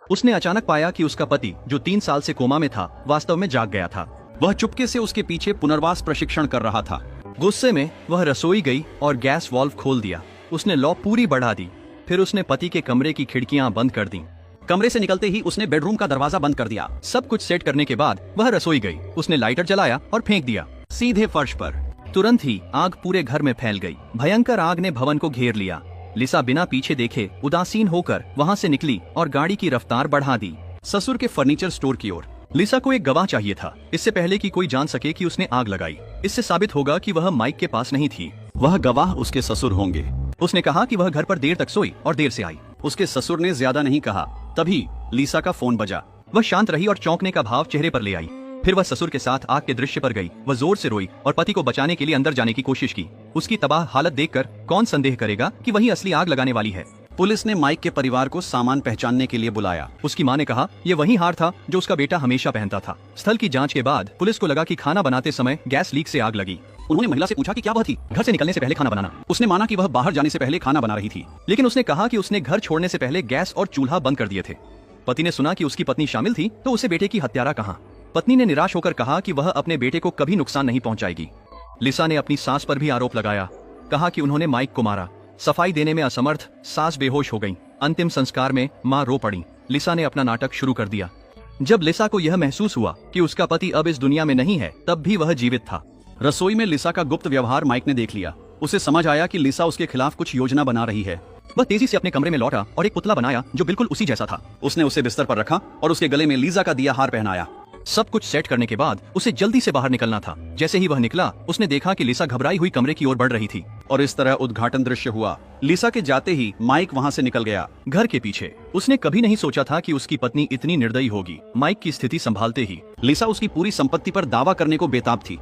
उसने अचानक पाया कि उसका पति, जो 3 साल से कोमा में था, वास्तव में जाग गया था। वह चुपके से उसके पीछे पुनर्वास प्रशिक्षण कर रहा था। गुस्से में वह रसोई गई और गैस वाल्व खोल दिया। उसने लौ पूरी बढ़ा दी। फिर उसने पति के कमरे की खिड़कियां बंद कर दी। कमरे से निकलते ही उसने बेडरूम का दरवाजा बंद कर दिया। सब कुछ सेट करने के बाद वह रसोई गई। उसने लाइटर जलाया और फेंक दिया सीधे फर्श पर। तुरंत ही आग पूरे घर में फैल गई। भयंकर आग ने भवन को घेर लिया। लिसा बिना पीछे देखे उदासीन होकर वहाँ से निकली और गाड़ी की रफ्तार बढ़ा दी, ससुर के फर्नीचर स्टोर की ओर। लिसा को एक गवाह चाहिए था, इससे पहले कि कोई जान सके कि उसने आग लगाई। इससे साबित होगा कि वह माइक के पास नहीं थी। वह गवाह उसके ससुर होंगे। उसने कहा कि वह घर पर देर तक सोई और देर से आई। उसके ससुर ने ज्यादा नहीं कहा। तभी लिसा का फोन बजा। वह शांत रही और चौंकने का भाव चेहरे पर ले आई। फिर वह ससुर के साथ आग के दृश्य पर गई। वह जोर से रोई और पति को बचाने के लिए अंदर जाने की कोशिश की। उसकी तबाह हालत देखकर कौन संदेह करेगा कि वही असली आग लगाने वाली है। पुलिस ने माइक के परिवार को सामान पहचानने के लिए बुलाया। उसकी मां ने कहा यह वही हार था जो उसका बेटा हमेशा पहनता था। स्थल की जांच के बाद पुलिस को लगा कि खाना बनाते समय गैस लीक से आग लगी। उन्होंने महिला से पूछा कि क्या वह थी। घर से निकलने से पहले खाना बनाना। उसने माना कि वह बाहर जाने से पहले खाना बना रही थी, लेकिन उसने कहा कि उसने घर छोड़ने से पहले गैस और चूल्हा बंद कर दिए थे। पति ने सुना कि उसकी पत्नी शामिल थी तो उसे बेटे की हत्यारा कहा। पत्नी ने निराश होकर कहा कि वह अपने बेटे को कभी नुकसान नहीं पहुंचाएगी। लिसा ने अपनी सास पर भी आरोप लगाया। कहा कि उन्होंने माइक को मारा। सफाई देने में असमर्थ सास बेहोश हो गई। अंतिम संस्कार में मां रो पड़ी। लिसा ने अपना नाटक शुरू कर दिया। जब लिसा को यह महसूस हुआ कि उसका पति अब इस दुनिया में नहीं है, तब भी वह जीवित था। रसोई में लिसा का गुप्त व्यवहार माइक ने देख लिया। उसे समझ आया कि लिसा उसके खिलाफ कुछ योजना बना रही है। वह तेजी से अपने कमरे में लौटा और एक पुतला बनाया जो बिल्कुल उसी जैसा था। उसने उसे बिस्तर पर रखा और उसके गले में लीजा का दिया हार पहनाया। सब कुछ सेट करने के बाद उसे जल्दी से बाहर निकलना था। जैसे ही वह निकला, उसने देखा कि लिसा घबराई हुई कमरे की ओर बढ़ रही थी और इस तरह उद्घाटन दृश्य हुआ। लिसा के जाते ही माइक वहां से निकल गया, घर के पीछे। उसने कभी नहीं सोचा था कि उसकी पत्नी इतनी निर्दयी होगी। माइक की स्थिति संभालते ही लिसा उसकी पूरी संपत्ति पर दावा करने को बेताब थी।